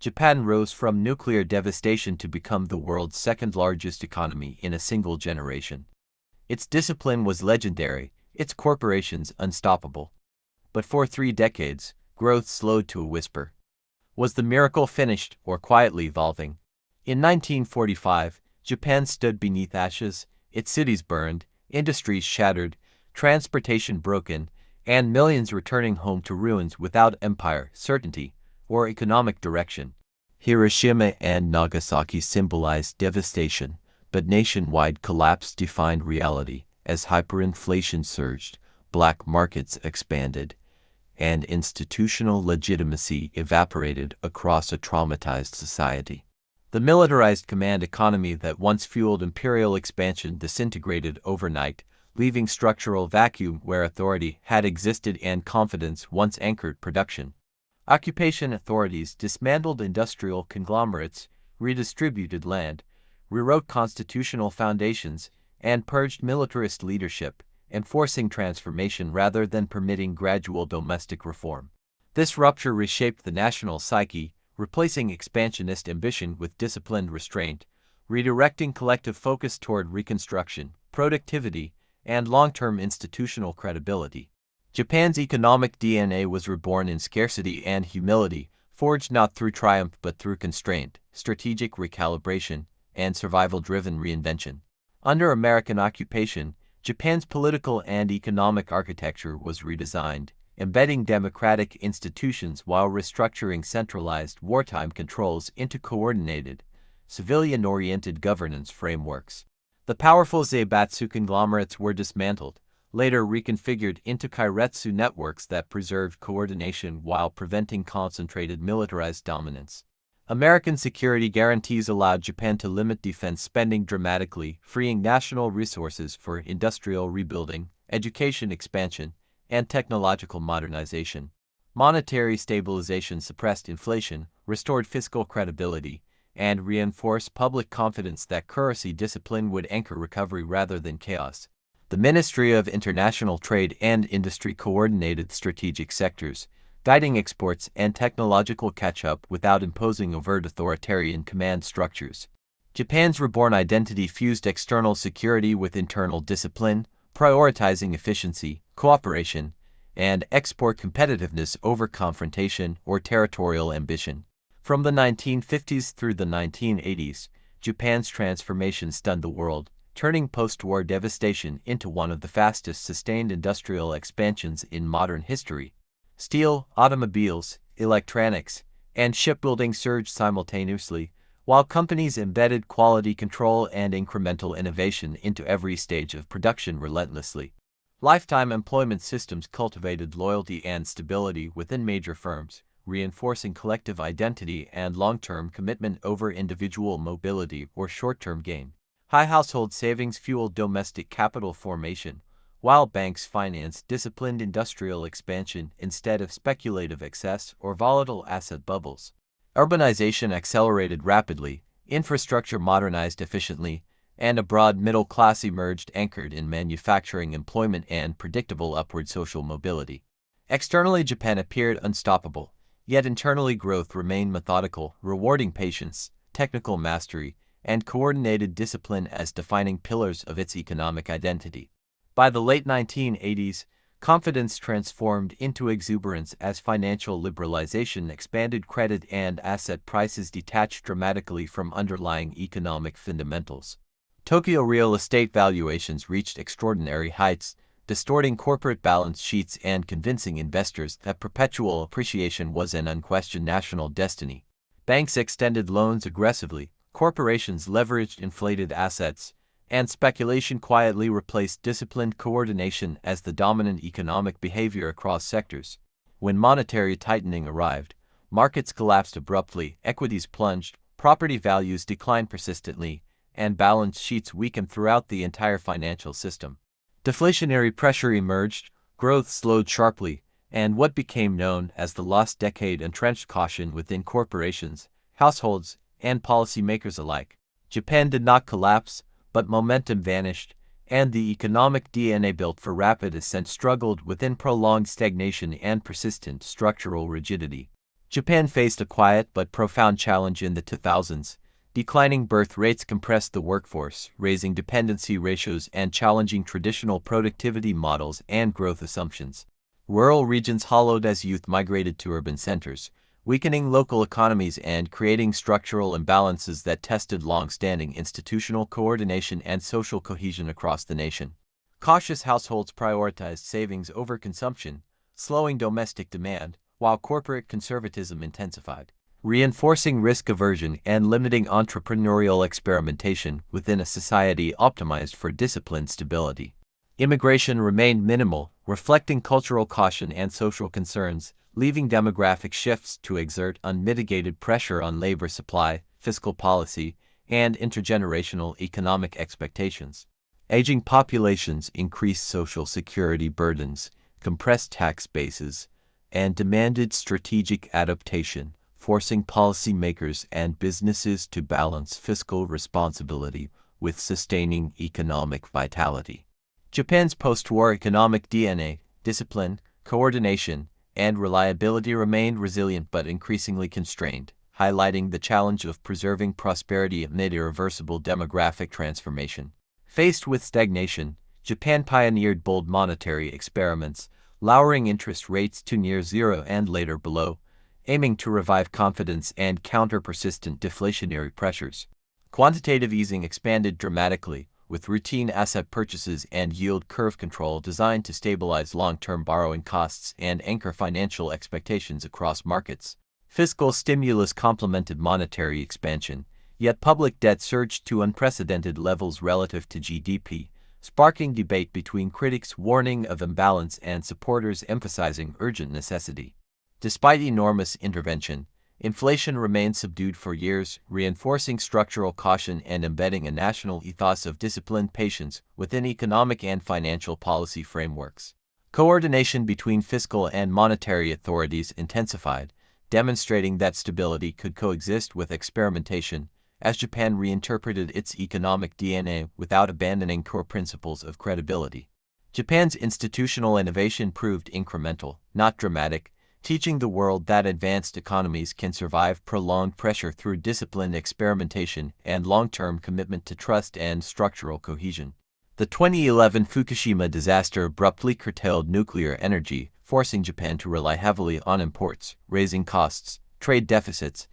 Japan rose from nuclear devastation to become the world's second-largest economy in a single generation. Its discipline was legendary, its corporations unstoppable. But for 3 decades, growth slowed to a whisper. Was the miracle finished or quietly evolving? In 1945, Japan stood beneath ashes, its cities burned, industries shattered, transportation broken, and millions returning home to ruins without empire, certainty, or economic direction. Hiroshima and Nagasaki symbolized devastation, but nationwide collapse defined reality as hyperinflation surged, black markets expanded, and institutional legitimacy evaporated across a traumatized society. The militarized command economy that once fueled imperial expansion disintegrated overnight, leaving structural vacuum where authority had existed and confidence once anchored production. Occupation authorities dismantled industrial conglomerates, redistributed land, rewrote constitutional foundations, and purged militarist leadership, enforcing transformation rather than permitting gradual domestic reform. This rupture reshaped the national psyche, replacing expansionist ambition with disciplined restraint, redirecting collective focus toward reconstruction, productivity, and long-term institutional credibility. Japan's economic DNA was reborn in scarcity and humility, forged not through triumph but through constraint, strategic recalibration, and survival-driven reinvention. Under American occupation, Japan's political and economic architecture was redesigned, embedding democratic institutions while restructuring centralized wartime controls into coordinated, civilian-oriented governance frameworks. The powerful Zaibatsu conglomerates were dismantled, later reconfigured into keiretsu networks that preserved coordination while preventing concentrated militarized dominance. American security guarantees allowed Japan to limit defense spending dramatically, freeing national resources for industrial rebuilding, education expansion, and technological modernization. Monetary stabilization suppressed inflation, restored fiscal credibility, and reinforced public confidence that currency discipline would anchor recovery rather than chaos. The Ministry of International Trade and Industry coordinated strategic sectors, guiding exports and technological catch-up without imposing overt authoritarian command structures. Japan's reborn identity fused external security with internal discipline, prioritizing efficiency, cooperation, and export competitiveness over confrontation or territorial ambition. From the 1950s through the 1980s, Japan's transformation stunned the world, turning post-war devastation into one of the fastest sustained industrial expansions in modern history. Steel, automobiles, electronics, and shipbuilding surged simultaneously, while companies embedded quality control and incremental innovation into every stage of production relentlessly. Lifetime employment systems cultivated loyalty and stability within major firms, reinforcing collective identity and long-term commitment over individual mobility or short-term gain. High household savings fueled domestic capital formation, while banks financed disciplined industrial expansion instead of speculative excess or volatile asset bubbles. Urbanization accelerated rapidly, infrastructure modernized efficiently, and a broad middle class emerged anchored in manufacturing employment and predictable upward social mobility. Externally, Japan appeared unstoppable, yet internally growth remained methodical, rewarding patience, technical mastery, and coordinated discipline as defining pillars of its economic identity. By the late 1980s, confidence transformed into exuberance as financial liberalization expanded credit and asset prices detached dramatically from underlying economic fundamentals. Tokyo real estate valuations reached extraordinary heights, distorting corporate balance sheets and convincing investors that perpetual appreciation was an unquestioned national destiny. Banks extended loans aggressively, corporations leveraged inflated assets, and speculation quietly replaced disciplined coordination as the dominant economic behavior across sectors. When monetary tightening arrived, markets collapsed abruptly, equities plunged, property values declined persistently, and balance sheets weakened throughout the entire financial system. Deflationary pressure emerged, growth slowed sharply, and what became known as the lost decade entrenched caution within corporations, households, and policymakers alike. Japan did not collapse, but momentum vanished, and the economic DNA built for rapid ascent struggled within prolonged stagnation and persistent structural rigidity. Japan faced a quiet but profound challenge in the 2000s. Declining birth rates compressed the workforce, raising dependency ratios and challenging traditional productivity models and growth assumptions. Rural regions hollowed as youth migrated to urban centers, weakening local economies and creating structural imbalances that tested long-standing institutional coordination and social cohesion across the nation. Cautious households prioritized savings over consumption, slowing domestic demand, while corporate conservatism intensified, reinforcing risk aversion and limiting entrepreneurial experimentation within a society optimized for disciplined stability. Immigration remained minimal, reflecting cultural caution and social concerns, leaving demographic shifts to exert unmitigated pressure on labor supply, fiscal policy, and intergenerational economic expectations. Aging populations increased social security burdens, compressed tax bases, and demanded strategic adaptation, forcing policymakers and businesses to balance fiscal responsibility with sustaining economic vitality. Japan's post-war economic DNA, discipline, coordination, and reliability remained resilient but increasingly constrained, highlighting the challenge of preserving prosperity amid irreversible demographic transformation. Faced with stagnation, Japan pioneered bold monetary experiments, lowering interest rates to near zero and later below, aiming to revive confidence and counter persistent deflationary pressures. Quantitative easing expanded dramatically, with routine asset purchases and yield curve control designed to stabilize long-term borrowing costs and anchor financial expectations across markets. Fiscal stimulus complemented monetary expansion, yet public debt surged to unprecedented levels relative to GDP, sparking debate between critics warning of imbalance and supporters emphasizing urgent necessity. Despite enormous intervention, inflation remained subdued for years, reinforcing structural caution and embedding a national ethos of disciplined patience within economic and financial policy frameworks. Coordination between fiscal and monetary authorities intensified, demonstrating that stability could coexist with experimentation, as Japan reinterpreted its economic DNA without abandoning core principles of credibility. Japan's institutional innovation proved incremental, not dramatic, teaching the world that advanced economies can survive prolonged pressure through disciplined experimentation and long-term commitment to trust and structural cohesion. The 2011 Fukushima disaster abruptly curtailed nuclear energy, forcing Japan to rely heavily on imports, raising costs, trade deficits,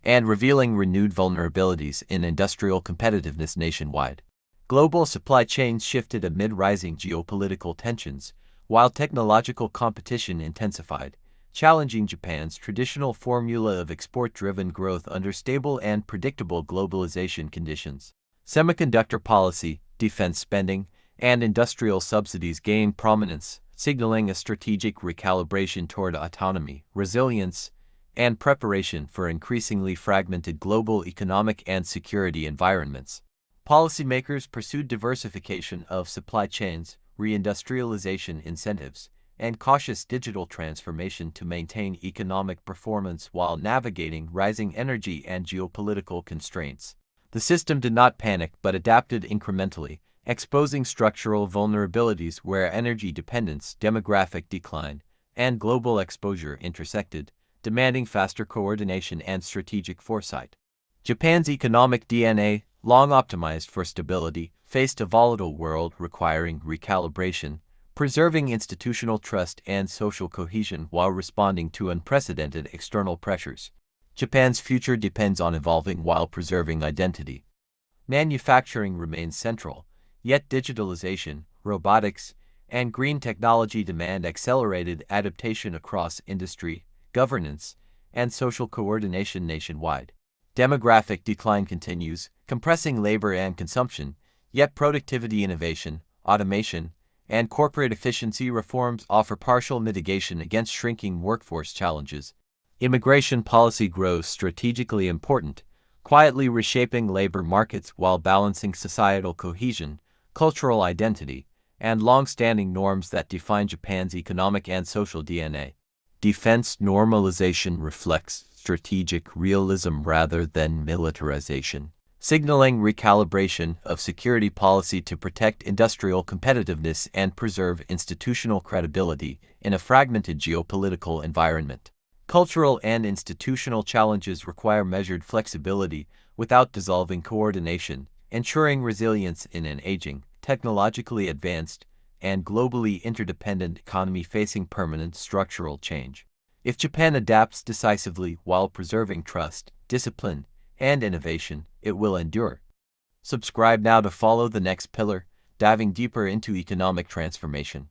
and revealing renewed vulnerabilities in industrial competitiveness nationwide. Global supply chains shifted amid rising geopolitical tensions, while technological competition intensified, challenging Japan's traditional formula of export-driven growth under stable and predictable globalization conditions. Semiconductor policy, defense spending, and industrial subsidies gained prominence, signaling a strategic recalibration toward autonomy, resilience, and preparation for increasingly fragmented global economic and security environments. Policymakers pursued diversification of supply chains, reindustrialization incentives, and cautious digital transformation to maintain economic performance while navigating rising energy and geopolitical constraints. The system did not panic but adapted incrementally, exposing structural vulnerabilities where energy dependence, demographic decline, and global exposure intersected, demanding faster coordination and strategic foresight. Japan's economic DNA, long optimized for stability, faced a volatile world requiring recalibration, preserving institutional trust and social cohesion while responding to unprecedented external pressures. Japan's future depends on evolving while preserving identity. Manufacturing remains central, yet digitalization, robotics, and green technology demand accelerated adaptation across industry, governance, and social coordination nationwide. Demographic decline continues, compressing labor and consumption, yet productivity innovation, automation, and corporate efficiency reforms offer partial mitigation against shrinking workforce challenges. Immigration policy grows strategically important, quietly reshaping labor markets while balancing societal cohesion, cultural identity, and long-standing norms that define Japan's economic and social DNA. Defense normalization reflects strategic realism rather than militarization, signaling recalibration of security policy to protect industrial competitiveness and preserve institutional credibility in a fragmented geopolitical environment. Cultural and institutional challenges require measured flexibility without dissolving coordination, ensuring resilience in an aging, technologically advanced, and globally interdependent economy facing permanent structural change. If Japan adapts decisively while preserving trust, discipline, and innovation, it will endure. Subscribe now to follow the next pillar, diving deeper into economic transformation.